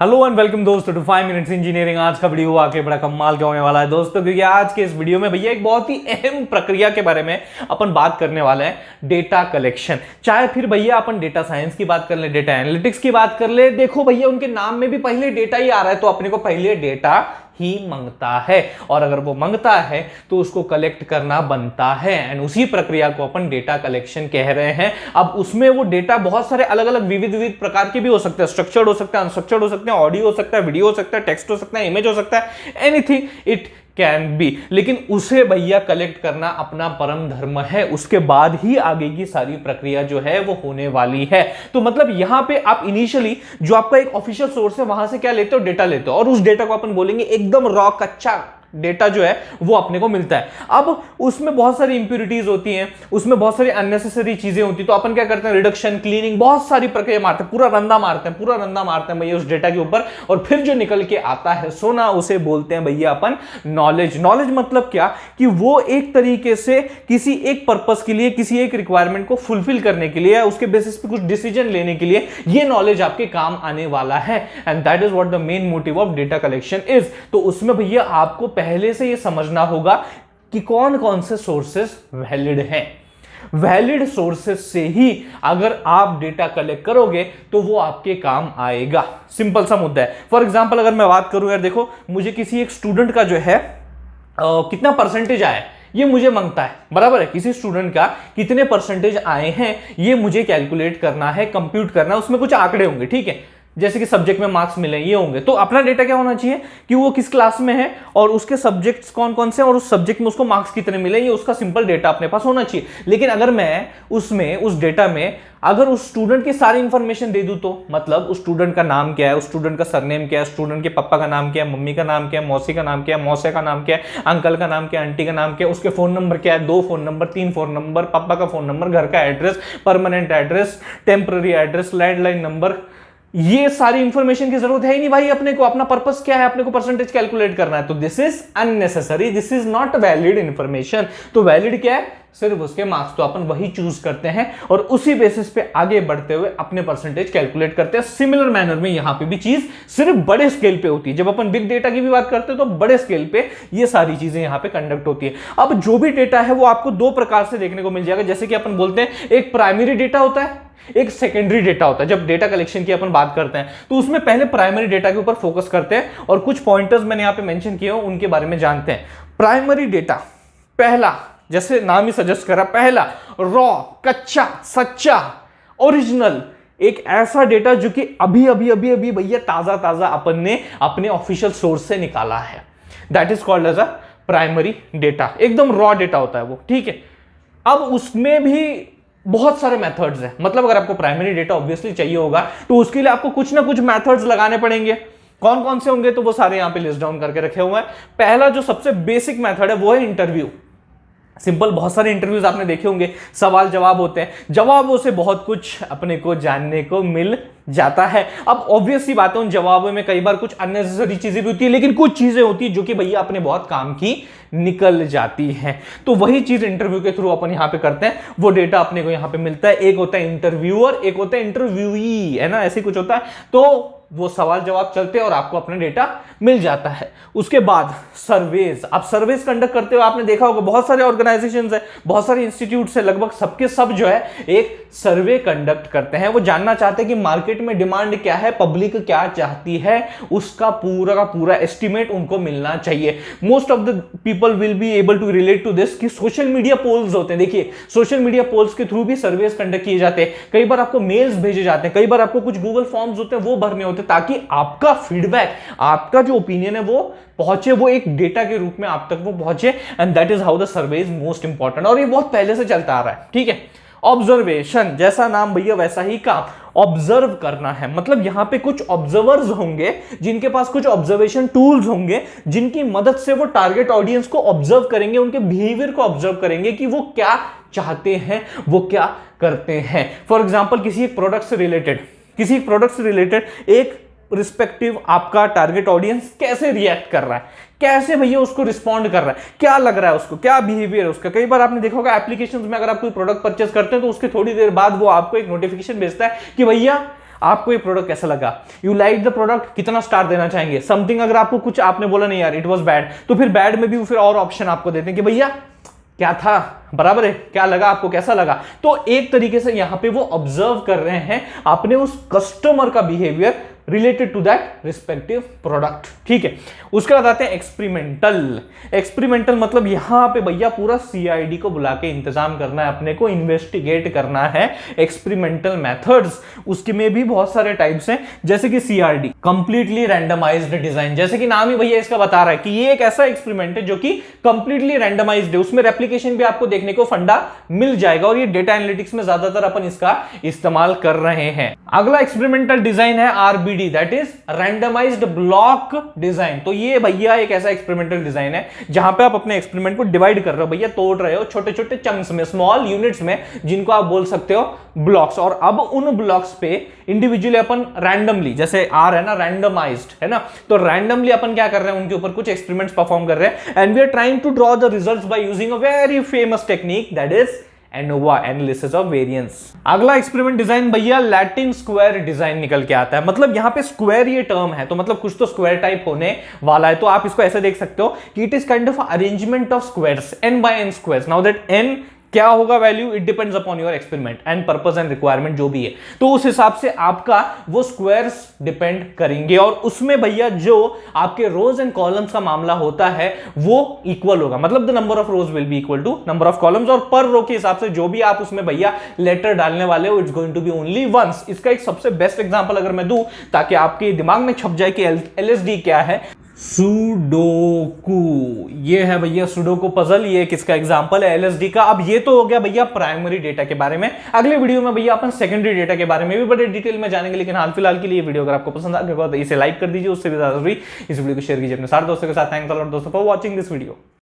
Hello and welcome दोस्तों to 5 minutes engineering. आज का वीडियो आके बड़ा कमाल का होने वाला है दोस्तों, क्योंकि आज के इस वीडियो में भैया एक बहुत ही अहम प्रक्रिया के बारे में अपन बात करने वाले हैं, डेटा कलेक्शन। चाहे फिर भैया अपन डेटा साइंस की बात कर ले, डेटा एनालिटिक्स की बात कर ले, देखो भैया उनके नाम में भी पहले डेटा ही आ रहा है, तो अपने को पहले डेटा ही मांगता है, और अगर वो मांगता है तो उसको कलेक्ट करना बनता है। एंड उसी प्रक्रिया को अपन डेटा कलेक्शन कह रहे हैं। अब उसमें वो डेटा बहुत सारे अलग अलग विविध विविध प्रकार के भी हो सकते हैं, स्ट्रक्चर्ड हो सकते हैं, अनस्ट्रक्चर्ड हो सकते हैं, ऑडियो हो सकता है, वीडियो हो सकता है, टेक्स्ट हो सकता है, इमेज हो सकता है, एनीथिंग इट कैन बी। लेकिन उसे भैया कलेक्ट करना अपना परम धर्म है, उसके बाद ही आगे की सारी प्रक्रिया जो है वो होने वाली है। तो मतलब यहां पे आप इनिशियली जो आपका एक ऑफिशियल सोर्स है वहां से क्या लेते हो, डेटा लेते हो, और उस डेटा को अपन बोलेंगे एकदम रॉ कच्चा डेटा जो है वो अपने को मिलता है। अब उसमें बहुत सारी इंप्यूरिटीज होती हैं, उसमें बहुत सारी अननेसेसरी चीजें होती हैं, तो अपन क्या करते हैं, रिडक्शन, क्लीनिंग, बहुत सारी प्रक्रिया मारते हैं, पूरा रंदा मारते हैं भैया उस डेटा के ऊपर, और फिर जो निकल के आता है सोना, उसे बोलते हैं भैया अपन नॉलेज। नॉलेज मतलब क्या कि वो एक तरीके से किसी एक पर्पस के लिए, किसी एक रिक्वायरमेंट को फुलफिल करने के लिए, उसके बेसिस पे कुछ डिसीजन लेने के लिए ये नॉलेज आपके काम आने वाला है। And that is what the main motive of data collection is. तो उसमें भैया आपको पहले से ये समझना होगा कि कौन कौन से सोर्सेस वैलिड हैं। वैलिड सोर्सेस से ही अगर आप डेटा कलेक्ट करोगे तो वो आपके काम आएगा। सिंपल सा मुद्दा है। फॉर एग्जांपल अगर मैं बात करूं, यार देखो, मुझे किसी एक स्टूडेंट का जो है कितना परसेंटेज आया ये मुझे मांगता है, बराबर है। किसी स्टूडेंट का कितने परसेंटेज आए हैं ये मुझे कैलकुलेट करना है, कंप्यूट करना है, उसमें कुछ आंकड़े होंगे, ठीक है, जैसे कि सब्जेक्ट में मार्क्स मिले ये होंगे। तो अपना डेटा क्या होना चाहिए कि वो किस क्लास में है और उसके सब्जेक्ट्स कौन कौन से, और उस सब्जेक्ट में उसको मार्क्स कितने मिले, ये उसका सिंपल डेटा अपने पास होना चाहिए। लेकिन अगर मैं उसमें उस डेटा में अगर उस स्टूडेंट की सारी इंफॉर्मेशन दे दूं, तो मतलब उस स्टूडेंट का नाम क्या है, उस स्टूडेंट का सरनेम क्या है, स्टूडेंट के पापा का नाम क्या है, मम्मी का नाम क्या है, मौसी का नाम क्या है, मौसे का नाम क्या है, अंकल का नाम क्या है, आंटी का नाम क्या है, उसके फोन नंबर क्या है, 2 फोन नंबर, 3 फोन नंबर, पापा का फोन नंबर, घर का address, permanent address, temporary address, landline number, ये सारी इंफॉर्मेशन की जरूरत है ही नहीं भाई अपने को। अपना पर्पस क्या है, अपने को परसेंटेज कैलकुलेट करना है। तो this is unnecessary, this is not valid information. तो वैलिड क्या है, सिर्फ उसके मार्क्स। तो अपन वही चूज करते हैं और उसी बेसिस पे आगे बढ़ते हुए अपने परसेंटेज कैलकुलेट करते हैं। सिमिलर मैनर में यहां पे भी चीज सिर्फ बड़े स्केल पे होती है। जब अपन बिग डेटा की भी बात करते हैं तो बड़े स्केल पे ये सारी चीजें यहां पे कंडक्ट होती है। अब जो भी डेटा है वो आपको दो प्रकार से देखने को मिल जाएगा। जैसे कि अपन बोलते हैं एक प्राइमरी डेटा होता है, एक सेकेंडरी डेटा होता है। जब डेटा कलेक्शन की अपन बात करते हैं तो उसमें पहले प्राइमरी डेटा के ऊपर फोकस करते हैं और कुछ पॉइंटर्स मैंने यहां पे मेंशन किए हैं उनके बारे में जानते हैं। प्राइमरी डेटा, पहला, जैसे नाम ही सजेस्ट करा, पहला रॉ, कच्चा, सच्चा, ओरिजिनल, एक ऐसा डेटा जो कि अभी अभी अभी अभी भैया ताजा ताजा अपन ने अपने ऑफिशियल सोर्स से निकाला है। That is called as a primary data. एकदम रॉ डेटा होता है वो, ठीक है। अब उसमें भी बहुत सारे मेथड्स हैं। मतलब अगर आपको प्राइमरी डेटा ऑब्वियसली चाहिए होगा तो उसके लिए आपको कुछ ना कुछ मेथड्स लगाने पड़ेंगे। कौन कौन से होंगे तो वो सारे यहां पे लिस्ट डाउन करके रखे हुए हैं। पहला जो सबसे बेसिक मेथड है वो है इंटरव्यू। सिंपल, बहुत सारे इंटरव्यूज आपने देखे होंगे, सवाल जवाब होते हैं, जवाबों से बहुत कुछ अपने को जानने को मिल जाता है। अब ऑब्वियस सी बात है उन जवाबों में कई बार कुछ अननेसेसरी चीजें भी होती है, लेकिन कुछ चीजें होती है जो कि भैया अपने बहुत काम की निकल जाती हैं। तो वही चीज इंटरव्यू के थ्रू अपन यहां पे करते हैं, वो डेटा अपने को यहां पे मिलता है। एक होता है इंटरव्यूअर, एक होता है इंटरव्यूई, है ना, ऐसे कुछ होता है। तो वो सवाल जवाब चलते हैं और आपको अपना डेटा मिल जाता है। उसके बाद सर्वेज। आप सर्वेज कंडक्ट करते हो, आपने देखा होगा बहुत सारे ऑर्गेनाइजेशंस है, बहुत सारे इंस्टीट्यूट्स है, लगभग सबके सब जो है एक सर्वे कंडक्ट करते हैं। वो जानना चाहते हैं कि मार्केट में डिमांड क्या है, पब्लिक क्या चाहती है, उसका पूरा का पूरा एस्टिमेट उनको मिलना चाहिए। Most of the people will be able to relate to this कि सोशल मीडिया पोल्स होते हैं। देखिए, सोशल मीडिया पोल्स के थ्रू भी सर्वेज कंडक्ट किए जाते हैं। कई बार आपको मेल्स भेजे जाते हैं, कई बार आपको कुछ गूगल फॉर्म्स होते हैं वो भरने होते हैं, ताकि आपका फीडबैक, आपका जो ओपिनियन है वो पहुंचे, वो एक डेटा के रूप में आप तक वो पहुंचे। And that is how the survey is most important. और ये बहुत पहले से चलता आ रहा है, ठीक है। ऑब्जर्वेशन, जैसा नाम भैया वैसा ही काम, ऑब्जर्व करना है। मतलब यहां पे कुछ ऑब्जर्वर्स होंगे जिनके पास कुछ ऑब्जर्वेशन टूल्स होंगे, जिनकी मदद से वो टारगेट ऑडियंस को ऑब्जर्व करेंगे, उनके बिहेवियर को ऑब्जर्व करेंगे कि वो क्या चाहते हैं, वो क्या करते हैं। फॉर एग्जाम्पल किसी एक प्रोडक्ट से रिलेटेड एक रिस्पेक्टिव आपका टारगेट ऑडियंस कैसे रिएक्ट कर रहा है, कैसे भैया उसको रिस्पॉन्ड कर रहा है, क्या लग रहा है उसको, क्या बिहेवियर है उसका। कई बार आपने देखा होगा एप्लीकेशंस में अगर आप कोई प्रोडक्ट परचेस करते हैं तो उसके थोड़ी देर बाद वो आपको एक नोटिफिकेशन भेजता है कि भैया आपको ये प्रोडक्ट कैसा लगा, यू लाइक द प्रोडक्ट, कितना स्टार देना चाहेंगे, समथिंग अगर आपको कुछ आपने बोला नहीं यार इट वाज बैड, तो फिर बैड में भी फिर और ऑप्शन आपको देते हैं कि भैया क्या था, बराबर है, क्या लगा आपको, कैसा लगा। तो एक तरीके से यहां पे वो ऑब्जर्व कर रहे हैं अपने उस कस्टमर का behaviour related to that respective product, ठीक है। उसके बाद आते हैं एक्सपेरिमेंटल। एक्सपेरिमेंटल मतलब यहां पे भैया पूरा सीआईडी को बुला के इंतजाम करना है, अपने को इन्वेस्टिगेट करना है एक्सपेरिमेंटल मेथड्स। उसके में भी बहुत सारे टाइप्स हैं, जैसे कि सीआरडी कंप्लीटली रैंडमाइज्ड डिजाइन, जैसे कि नाम ही भैया इसका बता रहा है कि ये एक ऐसा एक्सपेरिमेंट है जो कि कंप्लीटली रैंडमाइज्ड है, उसमें रेप्लिकेशन भी आपको देखने को फंडा मिल जाएगा, और ये डेटा एनालिटिक्स में ज्यादातर अपन इसका इस्तेमाल कर रहे हैं। अगला एक्सपेरिमेंटल डिजाइन है RBD, that is randomised block design. तो ये भैया एक ऐसा एक्सपेरिमेंटल डिजाइन है जहां पे आप अपने एक्सपेरिमेंट को डिवाइड कर रहे हो भैया, तोड़ रहे हो छोटे छोटे चंक्स में, स्मॉल यूनिट्स में, जिनको आप बोल सकते हो ब्लॉक्स, और अब उन ब्लॉक्स पे इंडिविजुअली अपन रैंडमली, जैसे आर है ना रैंडमाइज्ड है ना, तो रैंडमली अपन क्या कर रहे हैं, उनके ऊपर कुछ एक्सपेरिमेंट्स परफॉर्म कर रहे हैं, and we are trying to draw the results by using a very famous technique that is ANOVA, analysis of variance. अगला एक्सपेरिमेंट डिजाइन भैया लैटिन स्क्वायर डिजाइन निकल के आता है। मतलब यहां पे स्क्वायर ये टर्म है, तो मतलब कुछ तो स्क्वायर टाइप होने वाला है, तो आप इसको ऐसे देख सकते हो कि it is kind of arrangement of squares, n by n squares. Now that n क्या होगा value, it depends upon your experiment and purpose and requirement जो भी है, तो उस हिसाब से आपका वो स्क्वायर्स डिपेंड करेंगे, और उसमें भैया जो आपके रोज एंड कॉलम्स का मामला होता है वो इक्वल होगा, मतलब the number of rows will be equal to number of columns, और पर रो के हिसाब से जो भी आप उसमें भैया लेटर डालने वाले हो it's going to be only once. इसका एक सबसे बेस्ट एग्जांपल अगर मैं दूं ताकि आपके दिमाग में छप जाए कि एलएसडी क्या है, सुडोकू, ये है भैया सुडोकू पजल, ये किसका एग्जांपल है, एलएसडी का। अब ये तो हो गया भैया प्राइमरी डेटा के बारे में, अगले वीडियो में भैया अपन सेकेंडरी डेटा के बारे में भी बड़े डिटेल में जानेंगे, लेकिन हाल फिलहाल के लिए वीडियो अगर आपको पसंद आ गया तो इसे लाइक कर दीजिए, उससे भी ज्यादा जरूरी इस वीडियो को शेयर कीजिए अपने सारे दोस्तों के साथ। थैंक्स अ लॉट दोस्तों फॉर वाचिंग दिस वीडियो।